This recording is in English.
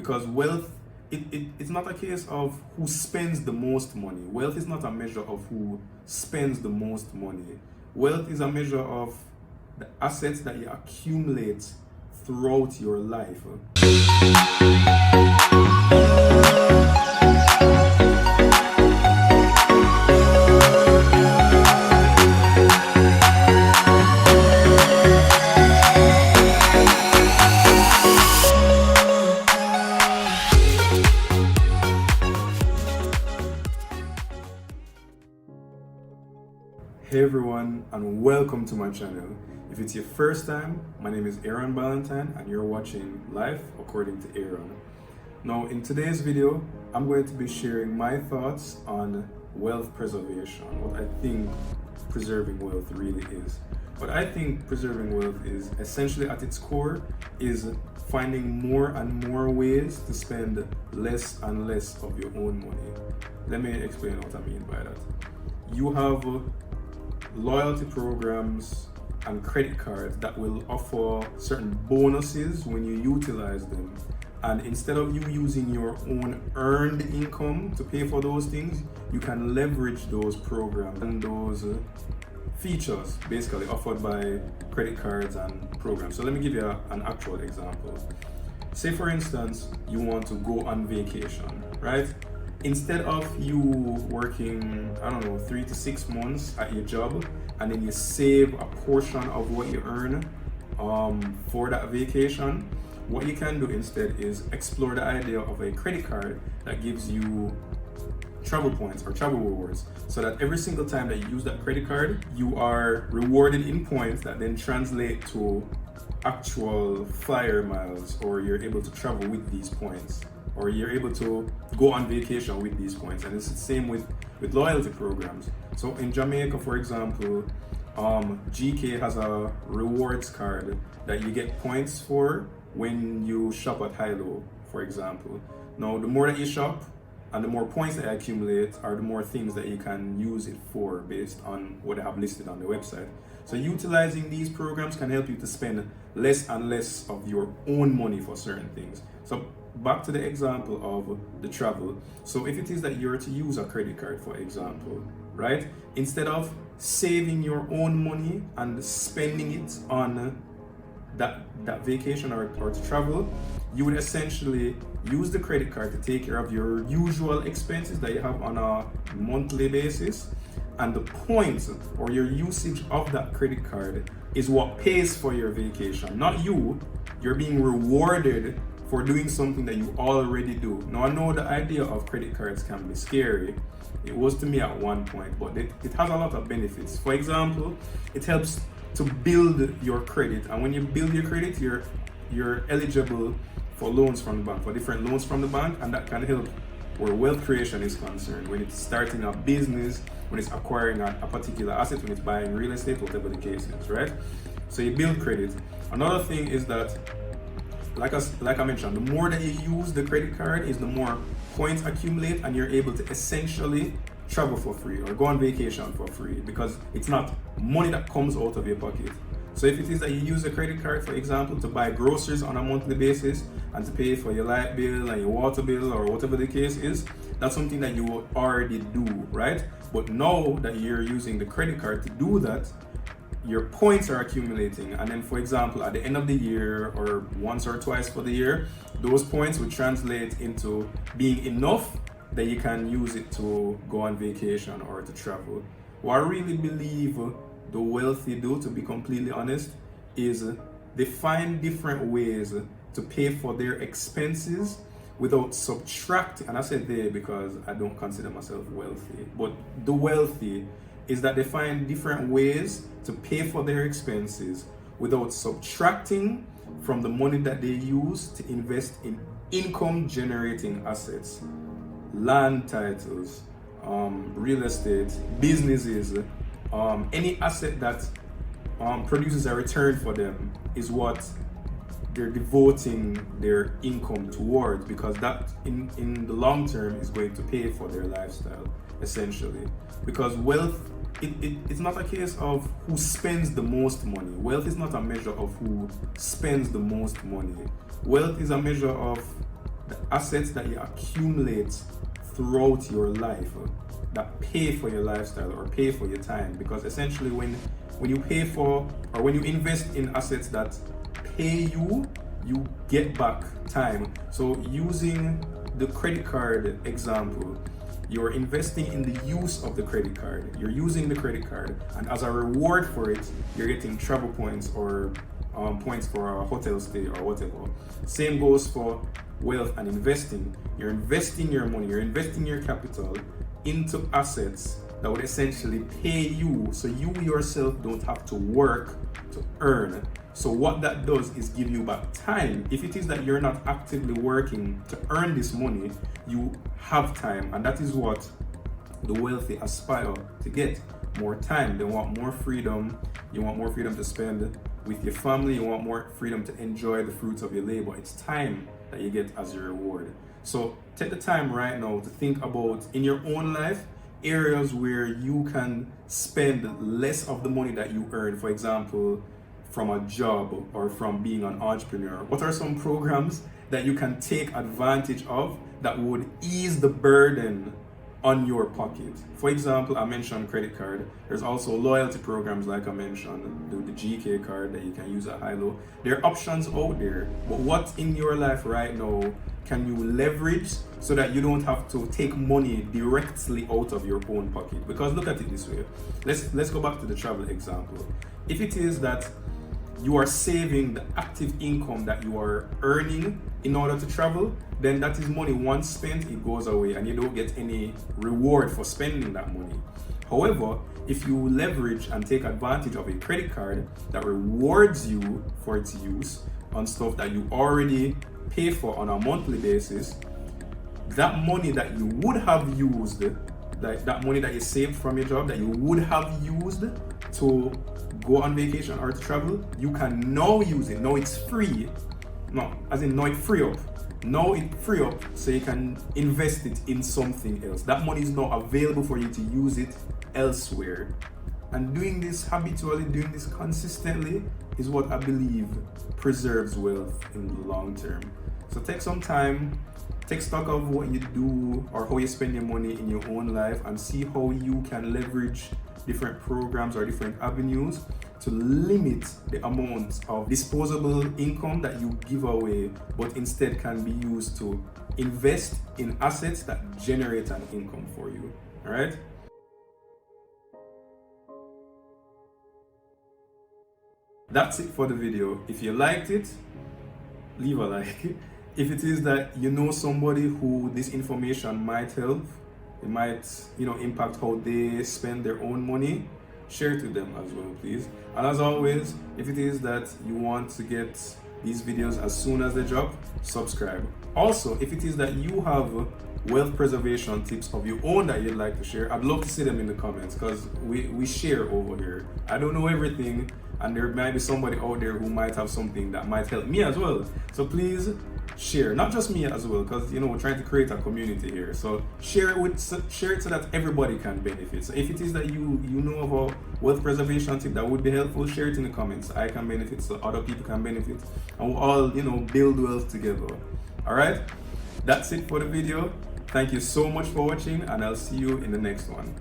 because wealth, it's not a case of who spends the most money. Wealth is not a measure of who spends the most money. Wealth is a measure of the assets that you accumulate throughout your life. Hey everyone, and welcome to my channel. If it's your first time, my name is Aaron Ballantyne and you're watching Life According to Aaron. Now in today's video, I'm going to be sharing my thoughts on wealth preservation, what I think preserving wealth really is. What I think preserving wealth is essentially at its core is finding more and more ways to spend less and less of your own money. Let me explain what I mean by that. You have loyalty programs and credit cards that will offer certain bonuses when you utilize them, and instead of you using your own earned income to pay for those things, you can leverage those programs and those features basically offered by credit cards and programs. So let me give you an actual example. Say for instance you want to go on vacation, right? Instead of you working, 3 to 6 months at your job and then you save a portion of what you earn for that vacation, what you can do instead is explore the idea of a credit card that gives you travel points or travel rewards, so that every single time that you use that credit card, you are rewarded in points that then translate to actual flyer miles, or you're able to travel with these points, or you're able to go on vacation with these points. And it's the same with loyalty programs. So in Jamaica, for example, GK has a rewards card that you get points for when you shop at Hilo, for example. Now, the more that you shop and the more points that you accumulate are the more things that you can use it for based on what they have listed on the website. So utilizing these programs can help you to spend less and less of your own money for certain things. So back to the example of the travel. So if it is that you're to use a credit card, for example, right? Instead of saving your own money and spending it on that vacation or to travel, you would essentially use the credit card to take care of your usual expenses that you have on a monthly basis, and the points or your usage of that credit card is what pays for your vacation, not you. You're being rewarded for doing something that you already do. Now I know the idea of credit cards can be scary. It was to me at one point, but it has a lot of benefits. For example, it helps to build your credit, and when you build your credit, you're eligible for loans from the bank, for different loans from the bank, and that can help where wealth creation is concerned, when it's starting a business, when it's acquiring a particular asset, when it's buying real estate, whatever the case is, right? So you build credit. Another thing is that, like I mentioned, the more that you use the credit card is the more points accumulate, and you're able to essentially travel for free or go on vacation for free, because it's not money that comes out of your pocket. So if it is that you use a credit card, for example, to buy groceries on a monthly basis and to pay for your light bill and your water bill or whatever the case is, that's something that you will already do, right? But now that you're using the credit card to do that, your points are accumulating, and then, for example, at the end of the year or once or twice for the year, those points will translate into being enough that you can use it to go on vacation or to travel. What I really believe the wealthy do, to be completely honest, is they find different ways to pay for their expenses without subtracting, and I said they because I don't consider myself wealthy, but the wealthy is that they find different ways to pay for their expenses without subtracting from the money that they use to invest in income generating assets, land titles, real estate, businesses, any asset that produces a return for them is what they're devoting their income towards, because that in the long term is going to pay for their lifestyle, essentially. Because wealth, it's not a case of who spends the most money. Wealth is not a measure of who spends the most money. Wealth is a measure of the assets that you accumulate throughout your life that pay for your lifestyle or pay for your time. Because essentially when you pay for, or when you invest in assets that pay you, you get back time. So using the credit card example, you're investing in the use of the credit card. You're using the credit card, and as a reward for it, you're getting travel points or points for a hotel stay or whatever. Same goes for wealth and investing. You're investing your money, you're investing your capital into assets that would essentially pay you, so you yourself don't have to work to earn. So what that does is give you back time. If it is that you're not actively working to earn this money, you have time, and that is what the wealthy aspire to get. More time. They want more freedom. You want more freedom to spend with your family. You want more freedom to enjoy the fruits of your labor. It's time that you get as a reward. So take the time right now to think about, in your own life, areas where you can spend less of the money that you earn. For example, from a job or from being an entrepreneur. What are some programs that you can take advantage of that would ease the burden on your pocket? For example, I mentioned credit card. There's also loyalty programs, like I mentioned, the GK card that you can use at high-low. There are options out there, but what in your life right now can you leverage so that you don't have to take money directly out of your own pocket? Because look at it this way. Let's go back to the travel example. If it is that you are saving the active income that you are earning in order to travel, then that is money once spent, it goes away and you don't get any reward for spending that money. However, if you leverage and take advantage of a credit card that rewards you for its use on stuff that you already pay for on a monthly basis, that money that you would have used, like that money that you saved from your job that you would have used to go on vacation or to travel, you can now use it. Now it's free. No, as in now it free up. Now it free up so you can invest it in something else. That money is now available for you to use it elsewhere. And doing this habitually, doing this consistently, is what I believe preserves wealth in the long term. So take some time, take stock of what you do or how you spend your money in your own life, and see how you can leverage different programs or different avenues to limit the amount of disposable income that you give away, but instead can be used to invest in assets that generate an income for you. All right? That's it for the video. If you liked it, leave a like. If it is that you know somebody who this information might help, it might, impact how they spend their own money, share it with them as well, please. And as always, if it is that you want to get these videos as soon as they drop, subscribe. Also, if it is that you have wealth preservation tips of your own that you'd like to share, I'd love to see them in the comments, because we share over here. I don't know everything, and there might be somebody out there who might have something that might help me as well. So please share, not just me as well, because we're trying to create a community here. So share it so that everybody can benefit. So if it is that you know of a wealth preservation tip that would be helpful, share it in the comments. I can benefit, so other people can benefit, and we'll all build wealth together. All right, that's it for the video. Thank you so much for watching, and I'll see you in the next one.